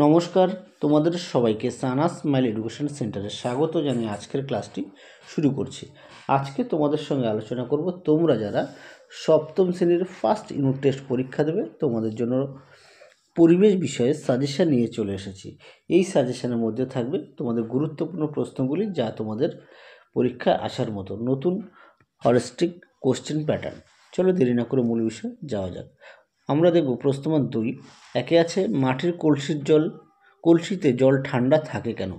নমস্কার, তোমাদের সবাইকে সানাস স্মাইল এডুকেশন সেন্টারে স্বাগত জানিয়ে আজকের ক্লাসটি শুরু করছি। আজকে তোমাদের সঙ্গে আলোচনা করব তোমরা যারা সপ্তম শ্রেণীর ফার্স্ট ইউনিট টেস্ট পরীক্ষা দেবে তোমাদের জন্য পরিবেশ বিষয়ে সাজেশন নিয়ে চলে এসেছি। এই সাজেশনের মধ্যে থাকবে তোমাদের গুরুত্বপূর্ণ প্রশ্নগুলি যা তোমাদের পরীক্ষায় আসার মতো নতুন হলিস্টিক কোশ্চেন প্যাটার্ন। চলো দেরি না করে মূল বিষয়ে যাওয়া যাক। আমরা দেখব প্রশ্নমান 2 একে আছে মাটির কলসিতে জল ঠান্ডা থাকে কেন।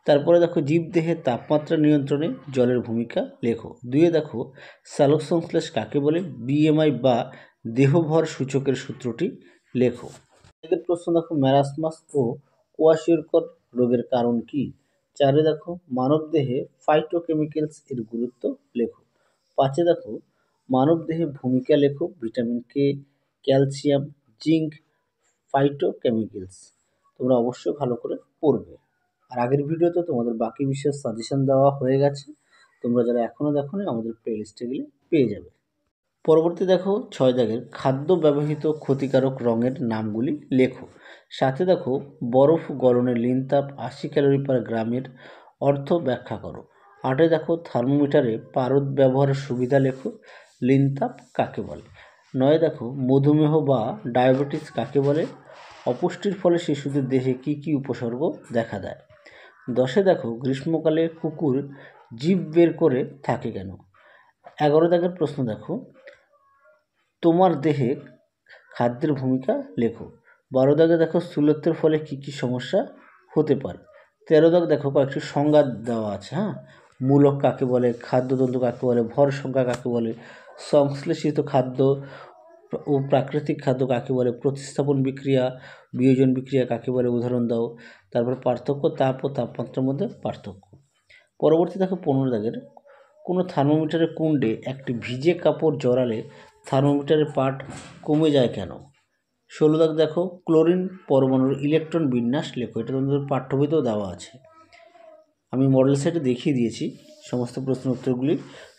তারপরে দেখো জীবদেহের তাপমাত্রা নিয়ন্ত্রণে জলের ভূমিকা লেখো। 2 দেখো সালোক সংশ্লেষ কাকে বলে। বিএমআই বা দেহভর সূচকের সূত্রটি লেখো। এদের প্রশ্ন দেখো ম্যারাসমাস ও কোয়াশিওরকর রোগের কারণ কি। 4 দেখো মানবদেহে ফাইটোকেমিক্যালস এর গুরুত্ব লেখো। 5 দেখো মানবদেহে ভূমিকা লেখো। Vitamin K, calcium, zinc, phytochemicals. তোমরা অবশ্যই ভালো করে পড়বে। আর আগের ভিডিওতে তোমাদের বাকি বিষয়ের সাজেশন দেওয়া হয়ে গেছে, তোমরা যারা এখনও দেখোনি আমাদের প্লেলিস্টে গেলে পেয়ে যাবে। পরবর্তী দেখো 6 দাগের খাদ্য ব্যবহৃত ক্ষতিকারক রঙের নামগুলি লেখো। 7 দেখো বরফ গলনে লিন তাপ 80 ক্যালোরি পার গ্রামের অর্থ ব্যাখ্যা করো। 8 দেখো থার্মোমিটারে পারদ ব্যবহারের সুবিধা লেখো। লিন তাপ কাকে বলে। 9 দেখো মধুমেহ বা ডায়াবেটিস কাকে বলে। অপুষ্টির ফলে শিশুদের দেহে কি কি উপসর্গ দেখা দেয়। 10 দেখো গ্রীষ্মকালে কুকুর জিভ বের করে থাকে কেন। 11 দাগের প্রশ্ন দেখো তোমার দেহে খাদ্যের ভূমিকা লেখো। 12 দাগে দেখো স্থূলত্বের ফলে কি কি সমস্যা হতে পারে। 13 দাগ দেখো কয়েকটি সংজ্ঞা দেওয়া আছে। মূলক কাকে বলে, খাদ্যতন্তু কাকে বলে, ভর সংখ্যা কাকে বলে, সংশ্লেষিত খাদ্য ও প্রাকৃতিক খাদ্য কাকে বলে, প্রতিস্থাপন বিক্রিয়া, বিয়োজন বিক্রিয়া কাকে বলে উদাহরণ দাও। তারপর পার্থক্য, তাপ ও তাপমাত্রার মধ্যে পার্থক্য। পরবর্তী দেখো 15 দাগের কোনো থার্মোমিটারের কুণ্ডে একটি ভিজে কাপড় জড়ালে থার্মোমিটারের পাঠ কমে যায় কেন। 16 দাগ দেখো ক্লোরিন পরমাণুর ইলেকট্রন বিন্যাস লেখো। এটা তোমাদের পাঠ্য বইতেও দেওয়া আছে, আমি মডেল সেটে দেখিয়ে দিয়েছি সমস্ত প্রশ্নের উত্তরগুলি।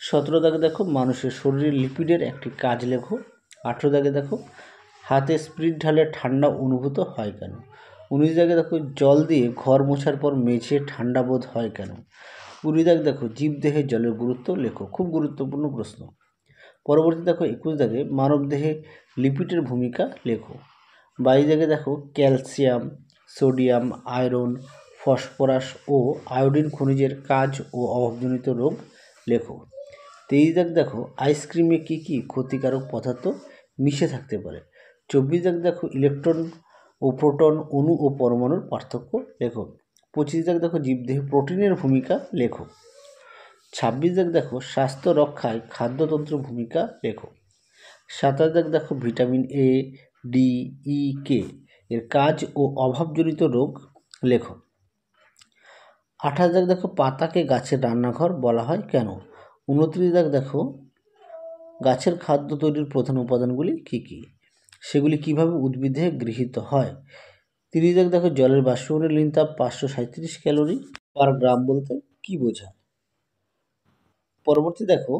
17 দাগে দেখো মানুষের শরীরে লিপিডের একটি কাজ লেখো। 18 দাগে দেখো হাতে স্পিরিট ঢালে ঠান্ডা অনুভূত হয় কেন। 19 দাগে দেখো জল দিয়ে ঘর মোছার পর মেঝে ঠান্ডা বোধ হয় কেন। 20 দাগ দেখো জীবদেহে জলের গুরুত্ব লেখো। খুব গুরুত্বপূর্ণ প্রশ্ন। পরবর্তী দেখো 21 দাগে মানবদেহে লিপিডের ভূমিকা লেখো। 22 দাগে দেখো ক্যালসিয়াম, সোডিয়াম, আয়রন, ফসফরাস ও আয়োডিন খনিজের কাজ ও অভাবজনিত রোগ লেখো। 23 দাগ দেখো আইসক্রিমে কি কি ক্ষতিকারক পদার্থ মিশে থাকতে পারে। 24 দাগ দেখো ইলেকট্রন ও প্রোটন, অণু ও পরমাণুর পার্থক্য লেখো। 25 দাগ দেখো জীবদেহে প্রোটিনের ভূমিকা লেখো। 26 দাগ দেখো স্বাস্থ্য রক্ষায় খাদ্যতন্ত্রের ভূমিকা লেখো। 27 দাগ দেখো ভিটামিন এ, ডি, ই, কে এর কাজ ও অভাবজনিত রোগ লেখো। 28 দাগ দেখো পাতাকে গাছের রান্নাঘর বলা হয় কেন। 29 দাগ দেখো গাছের খাদ্য তৈরির প্রধান উপাদানগুলি কী কী, সেগুলি কিভাবে উদ্ভিদে গৃহীত হয়। 30 দাগ দেখো জলের বাষ্পীভবনের লিন তাপ 537 ক্যালোরি পার গ্রাম বলতে কী বোঝায়। পরবর্তী দেখো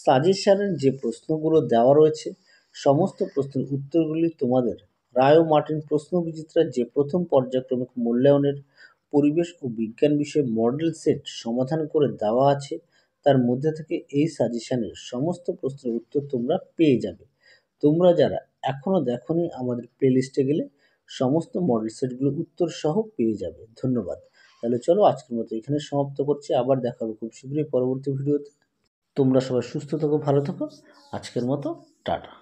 সাজেশনের যে প্রশ্নগুলো দেওয়া রয়েছে সমস্ত প্রশ্নের উত্তরগুলি তোমাদের রায় ও মার্টিন প্রশ্ন বিচিত্রা যে প্রথম পর্যায়ক্রমিক মূল্যায়নের পরিবেশ ও বিজ্ঞান বিষয়ে মডেল সেট সমাধান করে দেওয়া আছে, তার মধ্যে থেকে এই সাজেশনের সমস্ত প্রশ্নের উত্তর তোমরা পেয়ে যাবে। তোমরা যারা এখনও দেখোনি আমাদের প্লেলিস্টে গেলে সমস্ত মডেল সেটগুলো উত্তর সহ পেয়ে যাবে। ধন্যবাদ। তাহলে চলো আজকের মতো এখানে সমাপ্ত করছি, আবার দেখা হবে খুব শীঘ্রই পরবর্তী ভিডিওতে। তোমরা সবাই সুস্থ থাকো, ভালো থাকো। আজকের মতো টাটা।